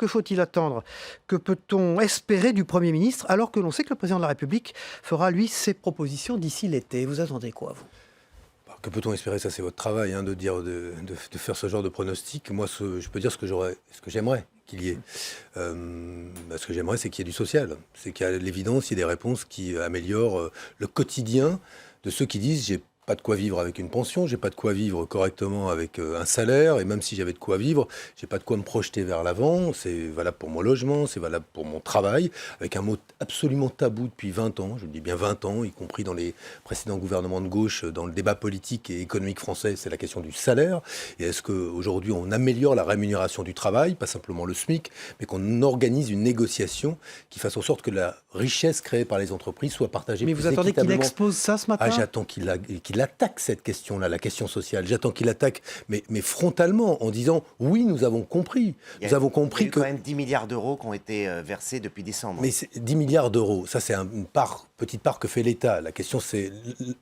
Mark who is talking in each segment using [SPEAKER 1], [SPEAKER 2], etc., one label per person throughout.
[SPEAKER 1] Que faut-il attendre? Que peut-on espérer du Premier ministre, alors que l'on sait que le Président de la République fera, lui, ses propositions d'ici l'été? Vous attendez quoi, vous?
[SPEAKER 2] Que peut-on espérer? Ça, c'est votre travail, de dire, de faire ce genre de pronostic. Moi, je peux dire ce que j'aimerais qu'il y ait. Ce que j'aimerais, c'est qu'il y ait du social. C'est qu'à l'évidence, il y ait des réponses qui améliorent le quotidien de ceux qui disent: j'ai pas de quoi vivre avec une pension, j'ai pas de quoi vivre correctement avec un salaire, et même si j'avais de quoi vivre, j'ai pas de quoi me projeter vers l'avant. C'est valable pour mon logement, c'est valable pour mon travail, avec un mot absolument tabou depuis 20 ans, je dis bien 20 ans, y compris dans les précédents gouvernements de gauche, dans le débat politique et économique français, c'est la question du salaire. Et est-ce qu'aujourd'hui on améliore la rémunération du travail, pas simplement le SMIC, mais qu'on organise une négociation qui fasse en sorte que la richesse créée par les entreprises soit partagée
[SPEAKER 1] Mais
[SPEAKER 2] plus
[SPEAKER 1] vous attendez qu'il
[SPEAKER 2] équitablement.
[SPEAKER 1] expose ça ce matin?
[SPEAKER 2] J'attends qu'il attaque cette question-là, la question sociale. J'attends qu'il attaque, mais frontalement, en disant: oui, nous avons compris. Nous avons compris
[SPEAKER 3] il y a eu quand même 10 milliards d'euros qui ont été versés depuis décembre.
[SPEAKER 2] Mais 10 milliards d'euros, ça c'est une petite part que fait l'État. La question c'est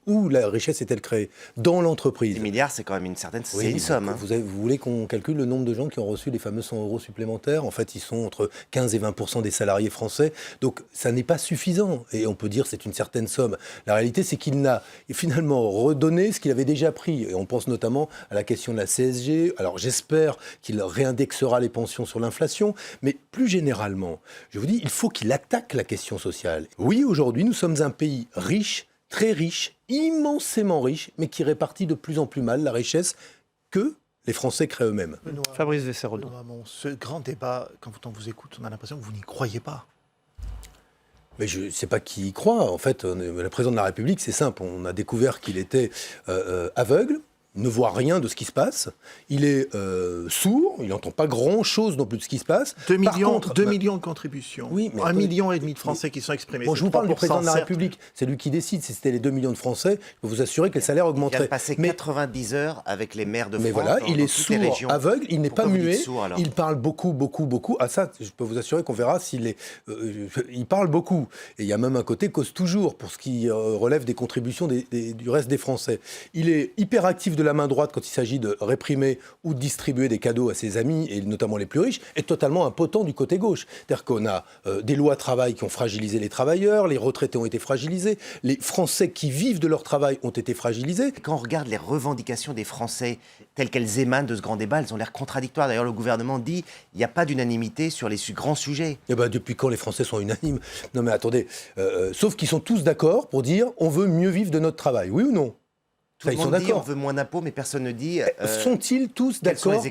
[SPEAKER 2] où la richesse est-elle créée? Dans l'entreprise.
[SPEAKER 3] 10 milliards, c'est quand même une certaine
[SPEAKER 2] Oui,
[SPEAKER 3] une somme.
[SPEAKER 2] Vous voulez qu'on calcule le nombre de gens qui ont reçu les fameux 100 euros supplémentaires? En fait, ils sont entre 15 et 20% des salariés français. Donc, ça n'est pas suffisant. Et on peut dire que c'est une certaine somme. La réalité, c'est qu'il n'a finalement redonné ce qu'il avait déjà pris. Et on pense notamment à la question de la CSG. Alors, j'espère qu'il réindexera les pensions sur l'inflation. Mais plus généralement, je vous dis, il faut qu'il attaque la question sociale. Oui, aujourd'hui, nous sommes un pays riche, très riche, immensément riche, mais qui répartit de plus en plus mal la richesse que les Français créent eux-mêmes.
[SPEAKER 1] Fabrice Vesserodo.
[SPEAKER 4] Ce grand débat, quand on vous écoute, on a l'impression que vous n'y croyez pas.
[SPEAKER 2] Mais je ne sais pas qui y croit. En fait, le président de la République, c'est simple. On a découvert qu'il était aveugle, ne voit rien de ce qui se passe. Il est sourd, il n'entend pas grand-chose non plus de ce qui se passe.
[SPEAKER 4] 2 millions de contributions.
[SPEAKER 2] Oui, mais
[SPEAKER 4] 1,5 million de Français qui sont exprimés.
[SPEAKER 2] Bon, je vous parle du président de la République. C'est lui qui décide. Si c'était les 2 millions de Français, je peux vous assurer que le salaire augmenterait.
[SPEAKER 3] Il vient de passer 90 heures avec les maires de France.
[SPEAKER 2] Mais voilà, il est sourd, aveugle, il n'est pas muet. Il parle beaucoup, beaucoup, beaucoup. Ah ça, je peux vous assurer qu'on verra s'il est... il parle beaucoup. Et il y a même un côté cause toujours pour ce qui relève des contributions du reste des Français. Il est hyper actif de la main droite quand il s'agit de réprimer ou de distribuer des cadeaux à ses amis, et notamment les plus riches, et totalement impotent du côté gauche. C'est-à-dire qu'on a des lois travail qui ont fragilisé les travailleurs, les retraités ont été fragilisés, les Français qui vivent de leur travail ont été fragilisés.
[SPEAKER 3] Quand on regarde les revendications des Français telles qu'elles émanent de ce grand débat, elles ont l'air contradictoires. D'ailleurs, le gouvernement dit qu'il n'y a pas d'unanimité sur les grands sujets.
[SPEAKER 2] Eh ben, depuis quand les Français sont unanimes? Non mais attendez, sauf qu'ils sont tous d'accord pour dire on veut mieux vivre de notre travail, oui ou non?
[SPEAKER 3] Tout le monde dit on veut moins d'impôts, mais personne ne dit...
[SPEAKER 2] Sont-ils tous d'accord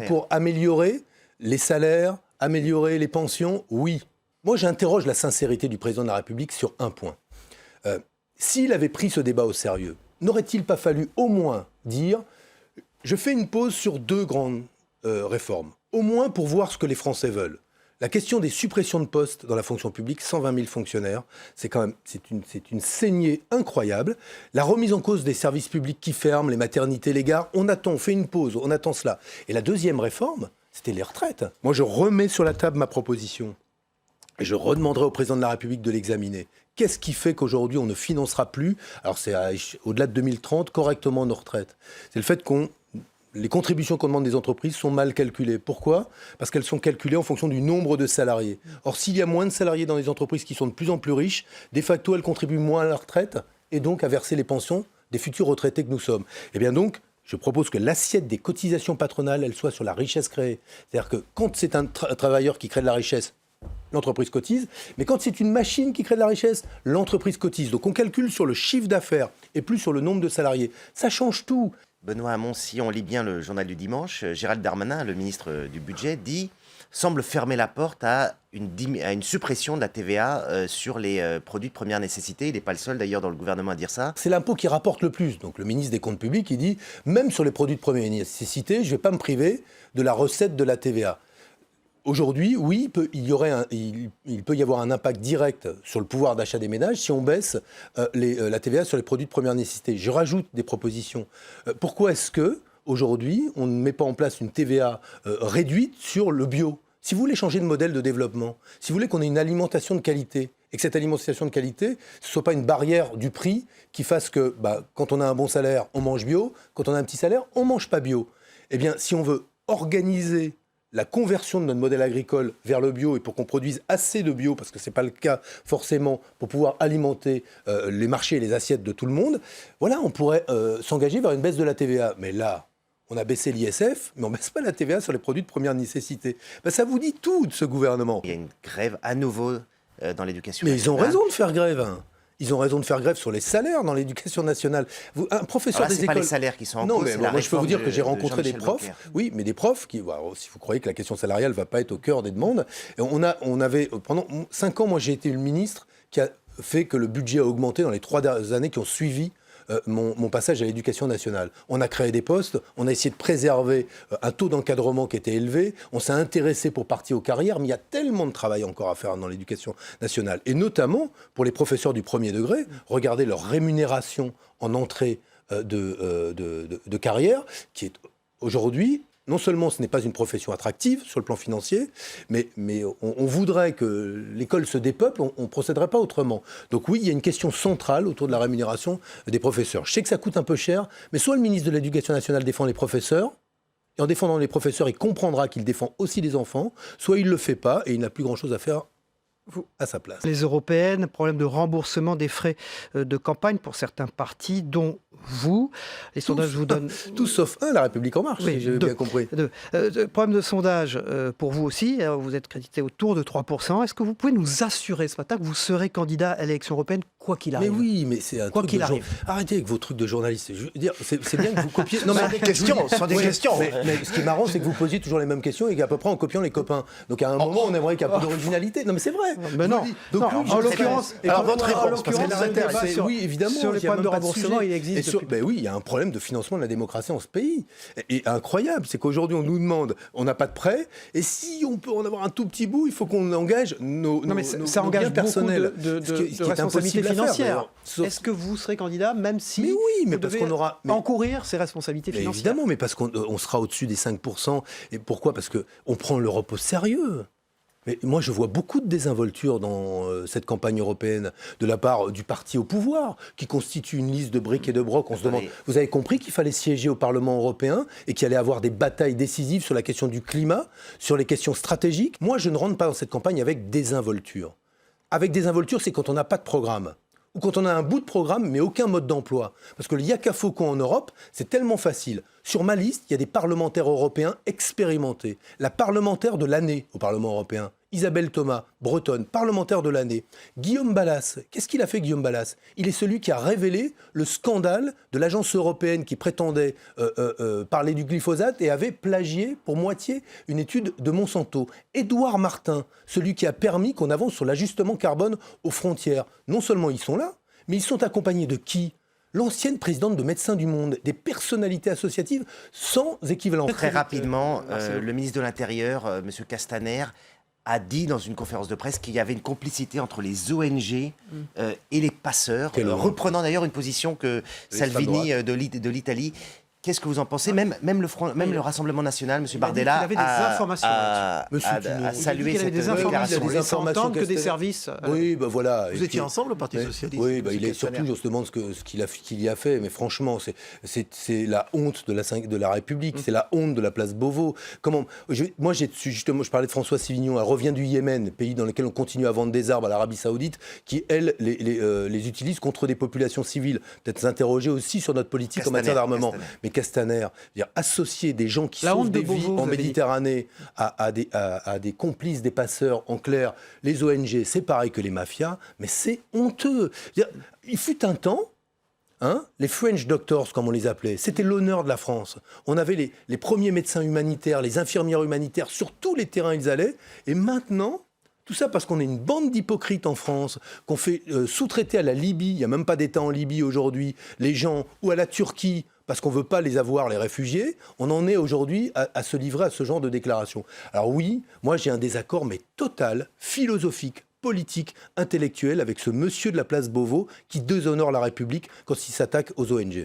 [SPEAKER 2] pour améliorer les salaires, améliorer les pensions? Oui. Moi, j'interroge la sincérité du président de la République sur un point. S'il avait pris ce débat au sérieux, n'aurait-il pas fallu au moins dire « je fais une pause sur 2 grandes réformes », au moins pour voir ce que les Français veulent? La question des suppressions de postes dans la fonction publique, 120 000 fonctionnaires, c'est une saignée incroyable. La remise en cause des services publics qui ferment, les maternités, les gares, on fait une pause, on attend cela. Et la deuxième réforme, c'était les retraites. Moi, je remets sur la table ma proposition et je redemanderai au président de la République de l'examiner. Qu'est-ce qui fait qu'aujourd'hui, on ne financera plus, alors c'est au-delà de 2030, correctement nos retraites? C'est le fait les contributions qu'on demande des entreprises sont mal calculées. Pourquoi? Parce qu'elles sont calculées en fonction du nombre de salariés. Or, s'il y a moins de salariés dans les entreprises qui sont de plus en plus riches, de facto, elles contribuent moins à la retraite et donc à verser les pensions des futurs retraités que nous sommes. Eh bien donc, je propose que l'assiette des cotisations patronales, elle soit sur la richesse créée. C'est-à-dire que quand c'est un travailleur qui crée de la richesse, l'entreprise cotise, mais quand c'est une machine qui crée de la richesse, l'entreprise cotise. Donc on calcule sur le chiffre d'affaires et plus sur le nombre de salariés. Ça change tout.
[SPEAKER 3] Benoît Hamon, si on lit bien le journal du dimanche, Gérald Darmanin, le ministre du Budget, semble fermer la porte à une suppression de la TVA sur les produits de première nécessité. Il n'est pas le seul d'ailleurs dans le gouvernement à dire ça.
[SPEAKER 2] C'est l'impôt qui rapporte le plus. Donc le ministre des Comptes publics, il dit, même sur les produits de première nécessité, je ne vais pas me priver de la recette de la TVA. Aujourd'hui, oui, il peut y avoir un impact direct sur le pouvoir d'achat des ménages si on baisse la TVA sur les produits de première nécessité. Je rajoute des propositions. Pourquoi est-ce que aujourd'hui, on ne met pas en place une TVA réduite sur le bio? Si vous voulez changer de modèle de développement, si vous voulez qu'on ait une alimentation de qualité, et que cette alimentation de qualité, ce ne soit pas une barrière du prix qui fasse que quand on a un bon salaire, on mange bio, quand on a un petit salaire, on ne mange pas bio. Eh bien, si on veut organiser la conversion de notre modèle agricole vers le bio et pour qu'on produise assez de bio, parce que ce n'est pas le cas forcément, pour pouvoir alimenter les marchés et les assiettes de tout le monde, voilà, on pourrait s'engager vers une baisse de la TVA. Mais là, on a baissé l'ISF, mais on ne baisse pas la TVA sur les produits de première nécessité. Ben, ça vous dit tout de ce gouvernement.
[SPEAKER 3] Il y a une grève à nouveau dans l'éducation
[SPEAKER 2] nationale. Mais ils ont raison de faire grève. Ils ont raison de faire grève sur les salaires dans l'éducation nationale. Un professeur des écoles...
[SPEAKER 3] pas les salaires qui sont en cause,
[SPEAKER 2] non, mais moi je peux vous dire que j'ai rencontré des profs. Oui, mais des profs qui, si vous croyez que la question salariale ne va pas être au cœur des demandes, on avait pendant 5 ans, moi j'ai été le ministre qui a fait que le budget a augmenté dans les 3 dernières années qui ont suivi mon passage à l'éducation nationale. On a créé des postes, on a essayé de préserver un taux d'encadrement qui était élevé, on s'est intéressé pour partir aux carrières, mais il y a tellement de travail encore à faire dans l'éducation nationale. Et notamment pour les professeurs du premier degré, regardez leur rémunération en entrée de carrière, qui est aujourd'hui... Non seulement ce n'est pas une profession attractive sur le plan financier, mais on voudrait que l'école se dépeuple, on ne procéderait pas autrement. Donc oui, il y a une question centrale autour de la rémunération des professeurs. Je sais que ça coûte un peu cher, mais soit le ministre de l'Éducation nationale défend les professeurs, et en défendant les professeurs, il comprendra qu'il défend aussi les enfants, soit il ne le fait pas et il n'a plus grand-chose à faire à sa place.
[SPEAKER 1] Les européennes, problème de remboursement des frais de campagne pour certains partis, dont vous. Les sondages vous donnent...
[SPEAKER 2] Tout sauf un, La République En Marche, si j'ai bien compris.
[SPEAKER 1] Problème de sondage pour vous aussi. Vous êtes crédité autour de 3%. Est-ce que vous pouvez nous assurer ce matin que vous serez candidat à l'élection européenne quoi qu'il arrive?
[SPEAKER 2] Mais oui, mais c'est un
[SPEAKER 1] quoi
[SPEAKER 2] truc
[SPEAKER 1] qu'il
[SPEAKER 2] de
[SPEAKER 1] arrive.
[SPEAKER 2] Arrêtez avec vos trucs de journalistes. Je veux dire, c'est bien que vous copiez...
[SPEAKER 4] Non, mais des questions, ce sont des questions.
[SPEAKER 2] Mais ce qui est marrant, c'est que vous posiez toujours les mêmes questions et qu'à peu près en copiant les copains. Donc à un moment, on aimerait qu'il y ait un peu d'originalité. Non, mais c'est vrai.
[SPEAKER 1] Mais non.
[SPEAKER 2] Donc,
[SPEAKER 1] en l'occurrence,
[SPEAKER 4] alors votre réponse, parce que
[SPEAKER 2] oui, évidemment,
[SPEAKER 1] sur les problèmes de remboursement, il existe.
[SPEAKER 2] Oui, il y a un problème de financement de la démocratie en ce pays. Et incroyable, c'est qu'aujourd'hui, on nous demande, on n'a pas de prêt, et si on peut en avoir un tout petit bout, il faut qu'on engage nos
[SPEAKER 1] ça engage
[SPEAKER 2] biens personnels.
[SPEAKER 1] De responsabilités financières. Est-ce que vous serez candidat, même si
[SPEAKER 2] mais parce qu'on aura
[SPEAKER 1] encourir ces responsabilités financières?
[SPEAKER 2] Évidemment, mais parce qu'on sera au-dessus des 5%. Et pourquoi? Parce qu'on prend l'Europe au sérieux. Mais moi, je vois beaucoup de désinvolture dans cette campagne européenne de la part du parti au pouvoir, qui constitue une liste de briques et de brocs. On se demande, vous avez compris qu'il fallait siéger au Parlement européen et qu'il allait avoir des batailles décisives sur la question du climat, sur les questions stratégiques. Moi, je ne rentre pas dans cette campagne avec désinvolture. Avec désinvolture, c'est quand on n'a pas de programme. Ou quand on a un bout de programme, mais aucun mode d'emploi. Parce que le yaka faucon en Europe, c'est tellement facile. Sur ma liste, il y a des parlementaires européens expérimentés. La parlementaire de l'année au Parlement européen, Isabelle Thomas, bretonne, parlementaire de l'année. Guillaume Balas, qu'est-ce qu'il a fait Guillaume Balas? Il est celui qui a révélé le scandale de l'agence européenne qui prétendait parler du glyphosate et avait plagié pour moitié une étude de Monsanto. Édouard Martin, celui qui a permis qu'on avance sur l'ajustement carbone aux frontières. Non seulement ils sont là, mais ils sont accompagnés de qui? L'ancienne présidente de Médecins du Monde, des personnalités associatives sans équivalent.
[SPEAKER 3] Très rapidement, le ministre de l'Intérieur, M. Castaner, a dit dans une conférence de presse qu'il y avait une complicité entre les ONG et les passeurs, reprenant d'ailleurs une position que Salvini de l'Italie. Qu'est-ce que vous en pensez? Même le Rassemblement National, M. Bardella, a salué cette déclaration.
[SPEAKER 1] Il y a des informations que des services...
[SPEAKER 2] Oui, ben voilà.
[SPEAKER 4] Vous étiez ensemble au Parti Socialiste?
[SPEAKER 2] Oui, il est surtout, on se demande ce qu'il y a fait, mais franchement, c'est la honte de la République, c'est la honte de la place Beauvau. Moi, justement, je parlais de François Sévignon, elle revient du Yémen, pays dans lequel on continue à vendre des armes à l'Arabie Saoudite, qui, elle, les utilise contre des populations civiles. Peut-être s'interroger aussi sur notre politique en matière d'armement. Mais Castaner, associer des gens qui sauvent des vies en Méditerranée à des complices des passeurs, en clair, les ONG, c'est pareil que les mafias, mais c'est honteux. Il fut un temps, les French doctors, comme on les appelait, c'était l'honneur de la France. On avait les premiers médecins humanitaires, les infirmières humanitaires, sur tous les terrains ils allaient, et maintenant... Tout ça parce qu'on est une bande d'hypocrites en France, qu'on fait sous-traiter à la Libye, il n'y a même pas d'État en Libye aujourd'hui, les gens, ou à la Turquie, parce qu'on ne veut pas les avoir, les réfugiés, on en est aujourd'hui à se livrer à ce genre de déclaration. Alors oui, moi j'ai un désaccord, mais total, philosophique, politique, intellectuel, avec ce monsieur de la place Beauvau qui déshonore la République quand il s'attaque aux ONG.